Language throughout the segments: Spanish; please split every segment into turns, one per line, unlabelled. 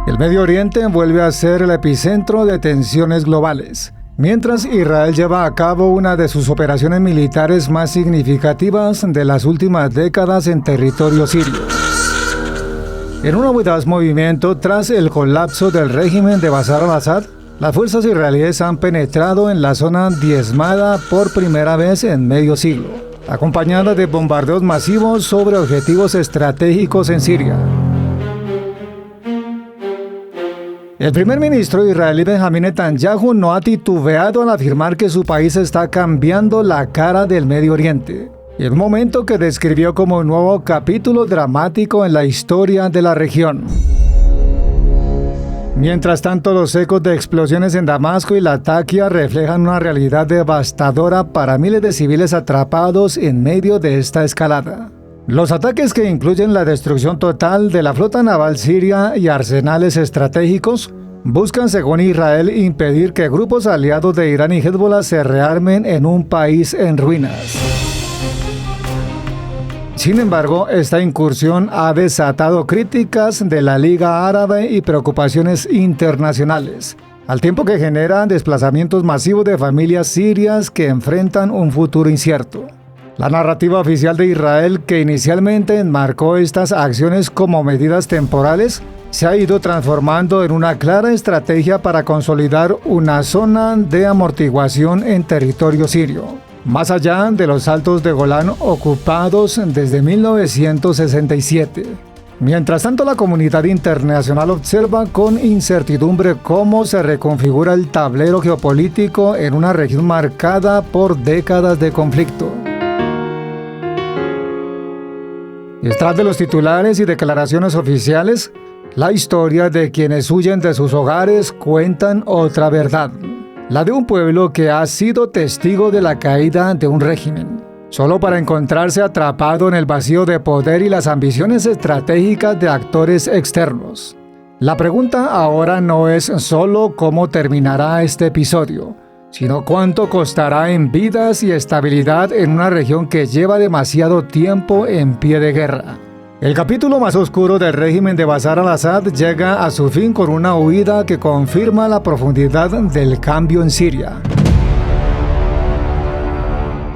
El Medio Oriente vuelve a ser el epicentro de tensiones globales, mientras Israel lleva a cabo una de sus operaciones militares más significativas de las últimas décadas en territorio sirio. En un audaz movimiento tras el colapso del régimen de Bashar al-Assad, las fuerzas israelíes han penetrado en la zona diezmada por primera vez en medio siglo, acompañada de bombardeos masivos sobre objetivos estratégicos en Siria. El primer ministro israelí Benjamin Netanyahu no ha titubeado al afirmar que su país está cambiando la cara del Medio Oriente, en un momento que describió como un nuevo capítulo dramático en la historia de la región. Mientras tanto, los ecos de explosiones en Damasco y Latakia reflejan una realidad devastadora para miles de civiles atrapados en medio de esta escalada. Los ataques, que incluyen la destrucción total de la flota naval siria y arsenales estratégicos, buscan, según Israel, impedir que grupos aliados de Irán y Hezbollah se rearmen en un país en ruinas. Sin embargo, esta incursión ha desatado críticas de la Liga Árabe y preocupaciones internacionales, al tiempo que genera desplazamientos masivos de familias sirias que enfrentan un futuro incierto. La narrativa oficial de Israel, que inicialmente enmarcó estas acciones como medidas temporales, se ha ido transformando en una clara estrategia para consolidar una zona de amortiguación en territorio sirio, más allá de los altos de Golán ocupados desde 1967. Mientras tanto, la comunidad internacional observa con incertidumbre cómo se reconfigura el tablero geopolítico en una región marcada por décadas de conflicto. Detrás de los titulares y declaraciones oficiales, la historia de quienes huyen de sus hogares cuentan otra verdad, la de un pueblo que ha sido testigo de la caída de un régimen, solo para encontrarse atrapado en el vacío de poder y las ambiciones estratégicas de actores externos. La pregunta ahora no es solo cómo terminará este episodio, sino cuánto costará en vidas y estabilidad en una región que lleva demasiado tiempo en pie de guerra. El capítulo más oscuro del régimen de Bashar al-Assad llega a su fin con una huida que confirma la profundidad del cambio en Siria.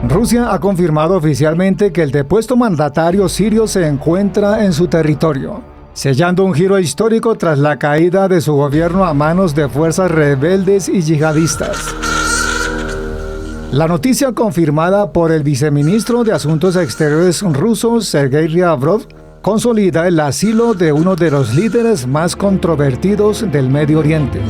Rusia ha confirmado oficialmente que el depuesto mandatario sirio se encuentra en su territorio, sellando un giro histórico tras la caída de su gobierno a manos de fuerzas rebeldes y yihadistas. La noticia, confirmada por el viceministro de Asuntos Exteriores ruso Sergei Lavrov, consolida el asilo de uno de los líderes más controvertidos del Medio Oriente.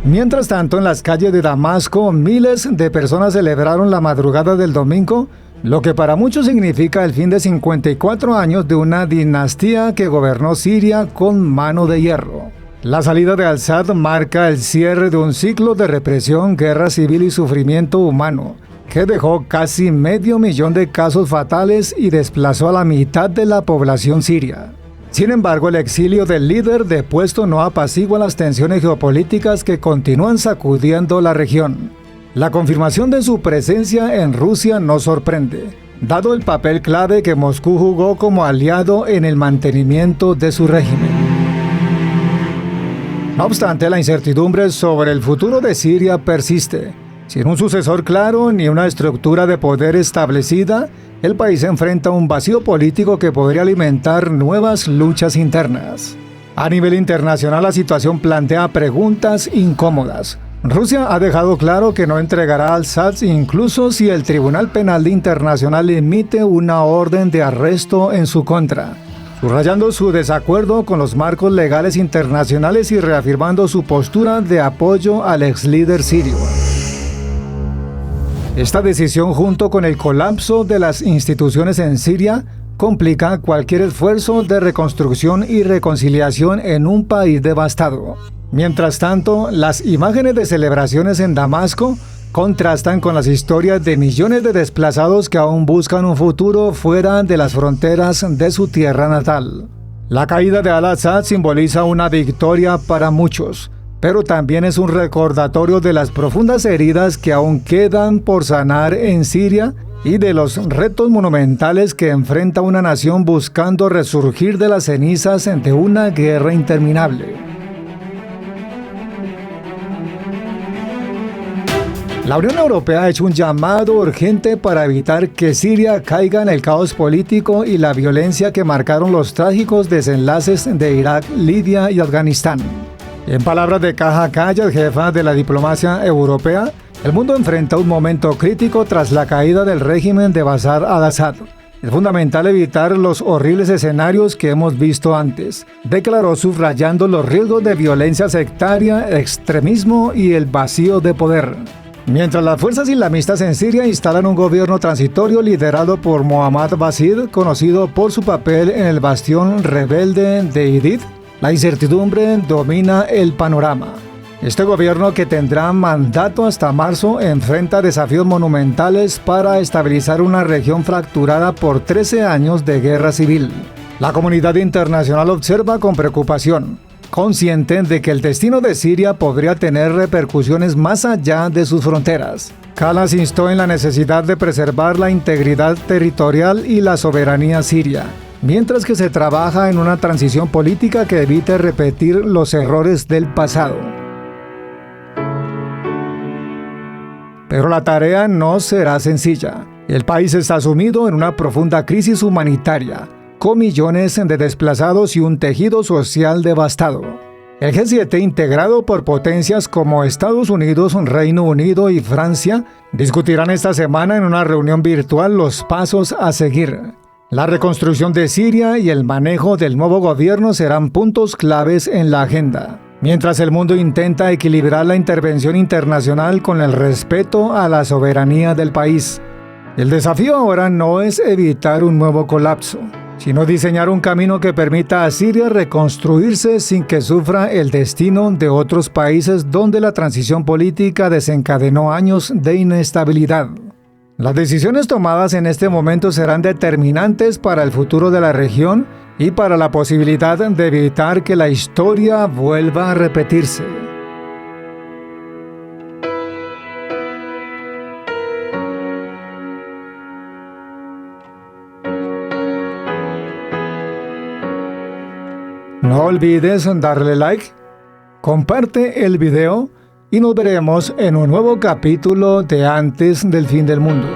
Mientras tanto, en las calles de Damasco, miles de personas celebraron la madrugada del domingo, lo que para muchos significa el fin de 54 años de una dinastía que gobernó Siria con mano de hierro. La salida de Al-Assad marca el cierre de un ciclo de represión, guerra civil y sufrimiento humano, que dejó casi 500.000 de casos fatales y desplazó a la mitad de la población siria. Sin embargo, el exilio del líder depuesto no apacigua las tensiones geopolíticas que continúan sacudiendo la región. La confirmación de su presencia en Rusia no sorprende, dado el papel clave que Moscú jugó como aliado en el mantenimiento de su régimen. No obstante, la incertidumbre sobre el futuro de Siria persiste. Sin un sucesor claro ni una estructura de poder establecida, el país enfrenta un vacío político que podría alimentar nuevas luchas internas. A nivel internacional, la situación plantea preguntas incómodas. Rusia ha dejado claro que no entregará a Al-Assad incluso si el Tribunal Penal Internacional emite una orden de arresto en su contra, subrayando su desacuerdo con los marcos legales internacionales y reafirmando su postura de apoyo al ex líder sirio. Esta decisión, junto con el colapso de las instituciones en Siria, complica cualquier esfuerzo de reconstrucción y reconciliación en un país devastado. Mientras tanto, las imágenes de celebraciones en Damasco contrastan con las historias de millones de desplazados que aún buscan un futuro fuera de las fronteras de su tierra natal. La caída de Al-Assad simboliza una victoria para muchos, pero también es un recordatorio de las profundas heridas que aún quedan por sanar en Siria y de los retos monumentales que enfrenta una nación buscando resurgir de las cenizas de una guerra interminable. La Unión Europea ha hecho un llamado urgente para evitar que Siria caiga en el caos político y la violencia que marcaron los trágicos desenlaces de Irak, Libia y Afganistán. En palabras de Kaja Kallas, jefa de la diplomacia europea, el mundo enfrenta un momento crítico tras la caída del régimen de Bashar al-Assad. Es fundamental evitar los horribles escenarios que hemos visto antes, declaró, subrayando los riesgos de violencia sectaria, extremismo y el vacío de poder. Mientras las fuerzas islamistas en Siria instalan un gobierno transitorio liderado por Mohammad Basid, conocido por su papel en el bastión rebelde de Idlib, la incertidumbre domina el panorama. Este gobierno, que tendrá mandato hasta marzo, enfrenta desafíos monumentales para estabilizar una región fracturada por 13 años de guerra civil. La comunidad internacional observa con preocupación, consciente de que el destino de Siria podría tener repercusiones más allá de sus fronteras. Kallas instó en la necesidad de preservar la integridad territorial y la soberanía siria, mientras que se trabaja en una transición política que evite repetir los errores del pasado. Pero la tarea no será sencilla. El país está sumido en una profunda crisis humanitaria, con millones de desplazados y un tejido social devastado. El G7, integrado por potencias como Estados Unidos, Reino Unido y Francia, discutirán esta semana en una reunión virtual los pasos a seguir. La reconstrucción de Siria y el manejo del nuevo gobierno serán puntos claves en la agenda, mientras el mundo intenta equilibrar la intervención internacional con el respeto a la soberanía del país. El desafío ahora no es evitar un nuevo colapso, sino diseñar un camino que permita a Siria reconstruirse sin que sufra el destino de otros países donde la transición política desencadenó años de inestabilidad. Las decisiones tomadas en este momento serán determinantes para el futuro de la región y para la posibilidad de evitar que la historia vuelva a repetirse. No olvides darle like, comparte el video y nos veremos en un nuevo capítulo de Antes del Fin del Mundo.